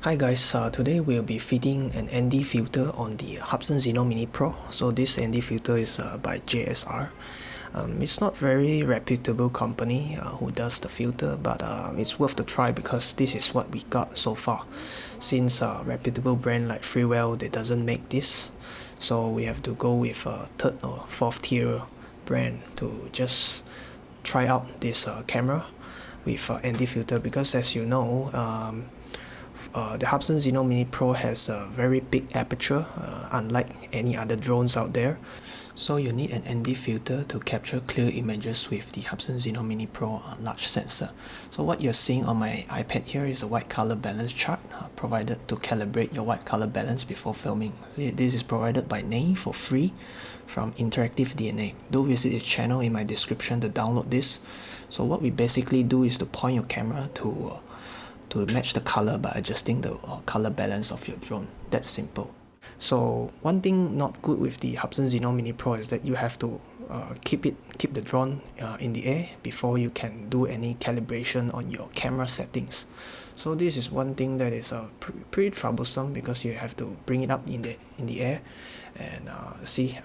Hi guys, today we'll be fitting an ND filter on the Hubsan Zino Mini Pro. So this ND filter is by JSR. It's not very reputable company who does the filter, but it's worth the try because this is what we got so far. Since a reputable brand like Freewell, they doesn't make this, so we have to go with a third or fourth tier brand to just try out this camera with ND filter, because as you know, the Hubsan Zino Mini Pro has a very big aperture, unlike any other drones out there. So you need an ND filter to capture clear images with the Hubsan Zino Mini Pro large sensor. So what you're seeing on my iPad here is a white color balance chart provided to calibrate your white color balance before filming. This is provided by NAE for free from Interactive DNA. Do visit its channel in my description to download this. So what we basically do is to point your camera to match the color by adjusting the color balance of your drone. That's simple. So one thing not good with the Hubsan Zino Mini Pro is that you have to keep the drone in the air before you can do any calibration on your camera settings. So this is one thing that is pretty troublesome, because you have to bring it up in the air. And see,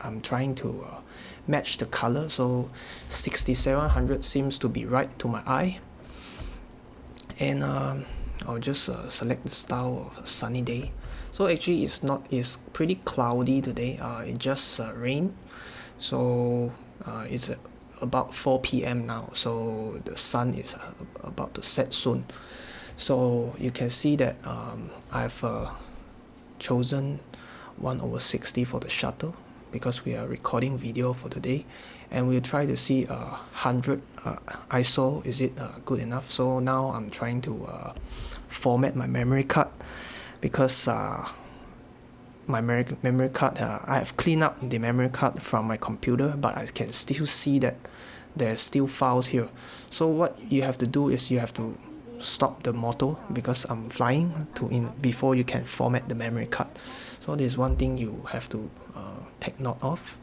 I'm trying to match the color, so 6700 seems to be right to my eye. And I'll just select the style of a sunny day. So actually it's pretty cloudy today. It just rained, so it's about 4 p.m. now, so the sun is about to set soon. So you can see that I've chosen 1/60 for the shutter, because we are recording video for today, and we'll try to see 100 ISO. Is it good enough? So now I'm trying to format my memory card, because my memory card, I have cleaned up the memory card from my computer, but I can still see that there's still files here. So what you have to do is you have to stop the motor, because I'm flying before you can format the memory card. So this is one thing you have to take note of.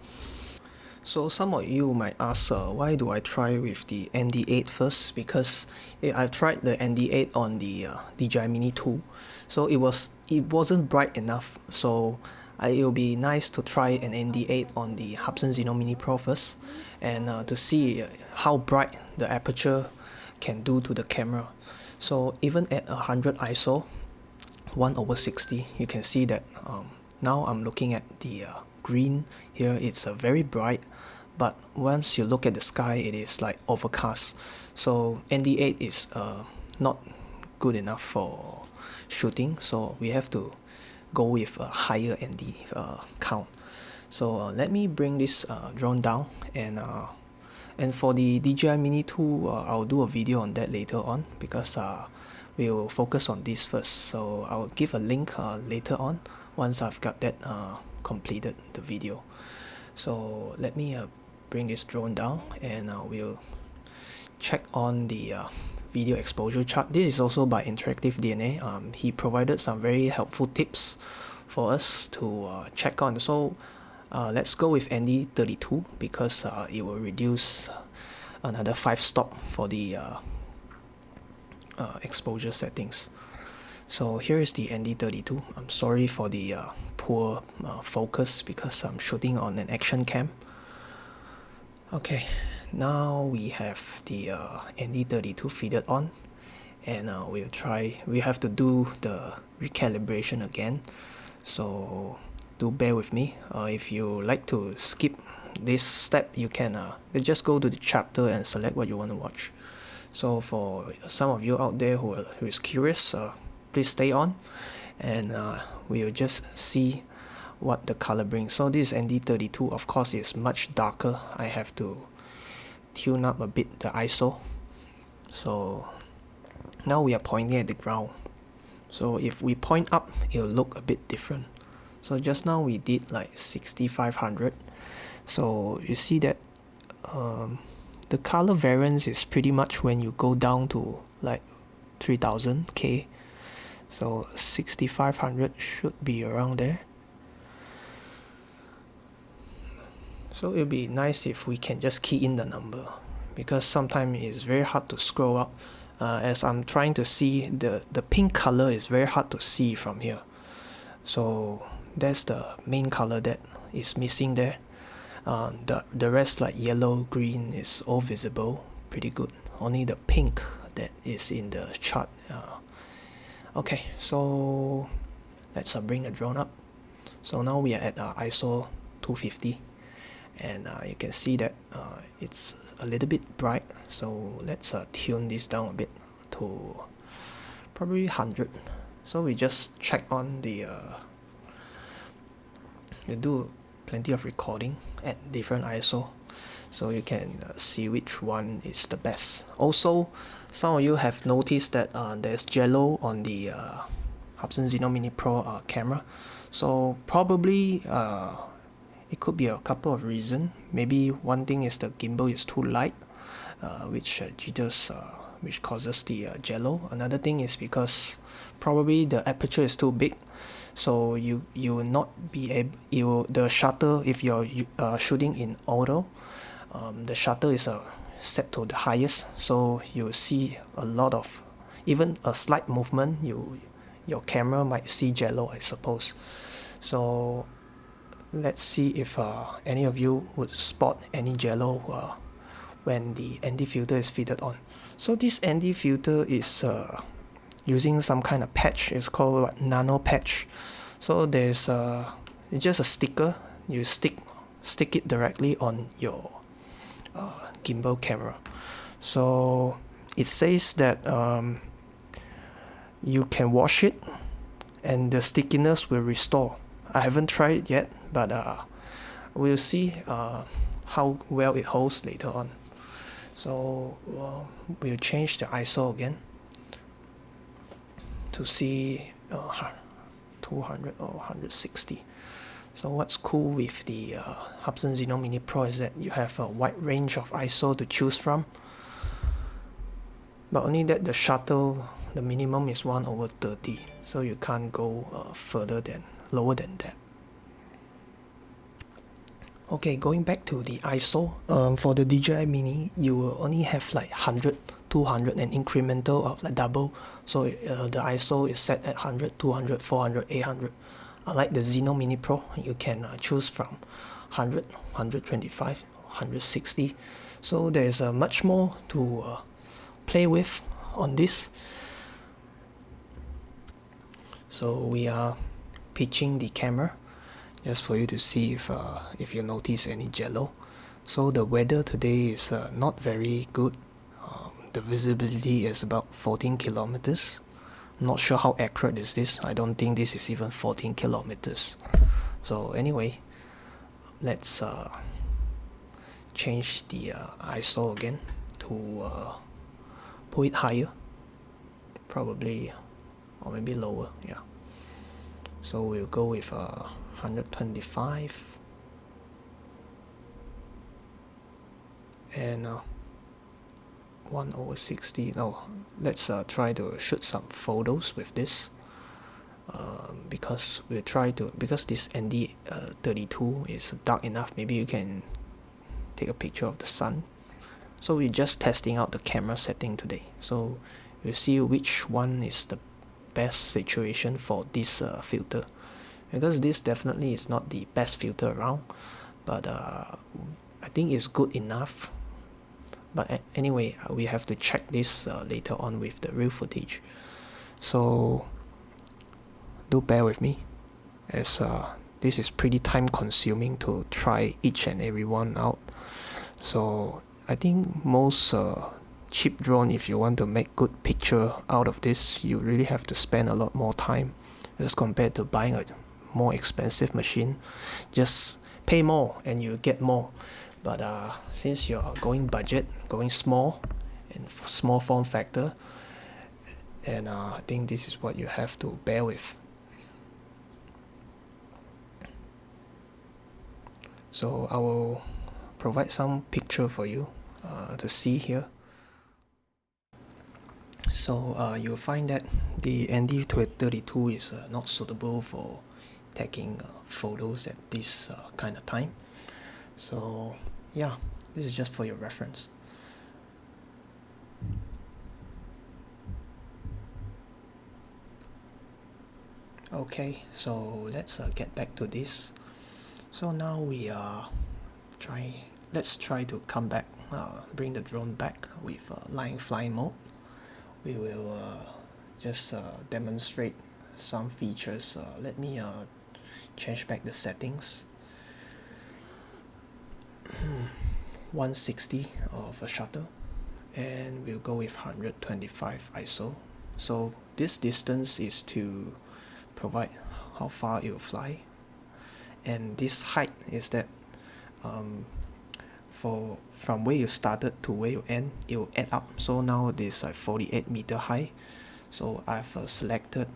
So some of you might ask, why do I try with the ND8 first? Because I've tried the ND8 on the DJI Mini 2, so it wasn't bright enough. So it'll be nice to try an ND8 on the Hubsan Zino Mini Pro first, and to see how bright the aperture can do to the camera. So even at 100 ISO, 1/60, you can see that now I'm looking at the green here. It's very bright, but once you look at the sky, it is like overcast. So ND8 is not good enough for shooting, so we have to go with a higher ND count. So let me bring this drone down, and for the DJI Mini 2, I'll do a video on that later on, because we'll focus on this first. So I'll give a link later on once I've got that completed the video. So let me bring this drone down, and we'll check on the video exposure chart. This is also by Interactive DNA. He provided some very helpful tips for us to check on. So let's go with ND32, because it will reduce another 5 stop for the exposure settings. So here is the ND32. I'm sorry for the poor focus, because I'm shooting on an action cam. Okay, now we have the ND32 fitted on, and we have to do the recalibration again, so do bear with me. If you like to skip this step, you can just go to the chapter and select what you want to watch. So for some of you out there who is curious, please stay on, and we'll just see what the color brings. So this ND32, of course, is much darker. I have to tune up a bit the ISO. So now we are pointing at the ground, so if we point up, it'll look a bit different. So just now we did like 6500, so you see that the color variance is pretty much when you go down to like 3000K. So 6500 should be around there. So it'll be nice if we can just key in the number, because sometimes it's very hard to scroll up as I'm trying to see the pink color is very hard to see from here. So that's the main color that is missing there. The rest like yellow, green is all visible, pretty good. Only the pink that is in the chart. Okay, so let's bring the drone up. So now we are at ISO 250, and you can see that it's a little bit bright. So let's tune this down a bit to probably 100. So we just check on the you do plenty of recording at different ISO, so you can see which one is the best. Also, some of you have noticed that there's jello on the Hubsan Zino Mini Pro camera. So probably it could be a couple of reasons. Maybe one thing is the gimbal is too light, which jitters, which causes the jello. Another thing is because probably the aperture is too big, so you will not be able. The shutter, if you're shooting in auto, the shutter is set to the highest, so you see a lot of, even a slight movement, your camera might see jello, I suppose. So let's see if any of you would spot any jello when the ND filter is fitted on. So this ND filter is using some kind of patch. It's called what, nano patch. So there's it's just a sticker. You stick it directly on your gimbal camera. So it says that you can wash it and the stickiness will restore. I haven't tried it yet, but we'll see how well it holds later on. So we'll change the ISO again to see 200 or 160. So what's cool with the Hubsan Zino Mini Pro is that you have a wide range of ISO to choose from, but only that the shutter, the minimum is 1/30, so you can't go lower than that. Okay, going back to the ISO, for the DJI Mini, you will only have like 100, 200 and incremental of like double. So the ISO is set at 100, 200, 400, 800. Unlike the Zino Mini Pro, you can choose from 100, 125, 160. So there's much more to play with on this. So we are pitching the camera just for you to see if you notice any jello. So the weather today is not very good. The visibility is about 14 kilometers. I'm not sure how accurate is this. I don't think this is even 14 kilometers. So anyway, let's change the ISO again to put it higher, probably, or maybe lower. Yeah. So we'll go with 125 and 1/60. No, let's try to shoot some photos with this, because because this ND32 is dark enough. Maybe you can take a picture of the sun. So we're just testing out the camera setting today, so we'll see which one is the best situation for this filter, because this definitely is not the best filter around, but I think it's good enough. But anyway, we have to check this later on with the real footage. So do bear with me, as this is pretty time consuming to try each and every one out. So I think most cheap drone, if you want to make good picture out of this, you really have to spend a lot more time as compared to buying a more expensive machine. Just pay more and you get more. But since you're going budget, going small and small form factor, and I think this is what you have to bear with. So I will provide some picture for you to see here. So you'll find that the ND32 is not suitable for taking photos at this kind of time. So yeah, this is just for your reference. Okay, so let's get back to this. So now we let's try to come back, bring the drone back with line flying mode. We will just demonstrate some features. Let me change back the settings. 160 of a shutter, and we'll go with 125 ISO. So this distance is to provide how far it will fly, and this height is that from where you started to where you end, it will add up. So now this 48-meter high, so I've selected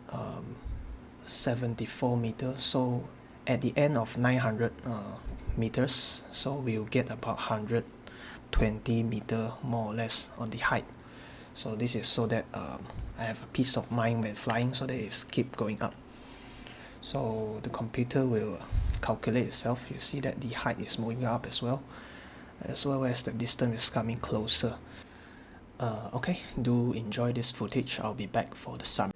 74 meters. So at the end of 900 meters, so we'll get about 120 meter more or less on the height. So this is so that I have a peace of mind when flying, so that it keep going up. So the computer will calculate itself. You see that the height is moving up as well as the distance is coming closer. Okay, do enjoy this footage. I'll be back for the summary.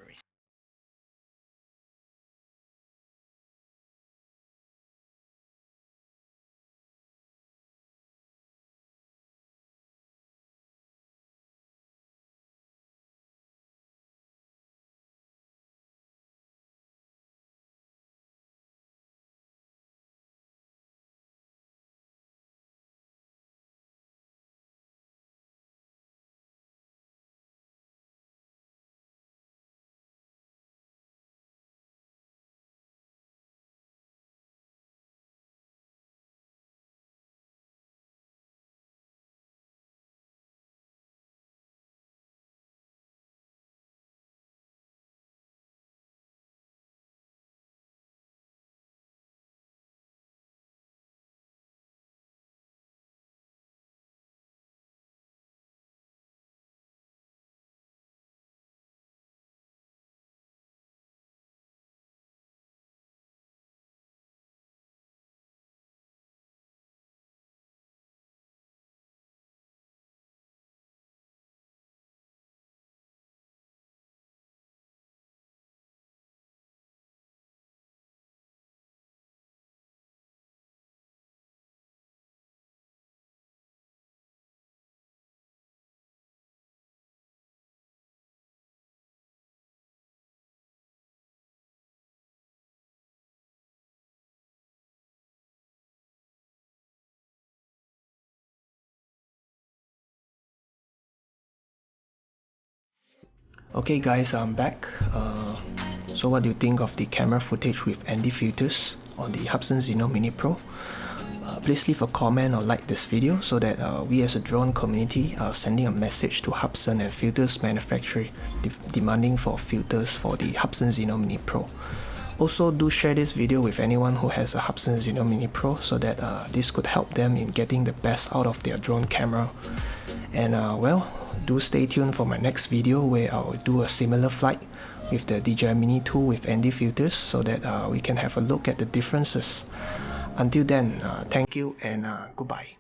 Okay guys, I'm back. So what do you think of the camera footage with ND filters on the Hubsan Zino Mini Pro? Please leave a comment or like this video so that we as a drone community are sending a message to Hubsan and filters manufacturer demanding for filters for the Hubsan Zino Mini Pro. Also, do share this video with anyone who has a Hubsan Zino Mini Pro so that this could help them in getting the best out of their drone camera. And well, do stay tuned for my next video where I'll do a similar flight with the DJI Mini 2 with ND filters so that we can have a look at the differences. Until then, thank you and goodbye.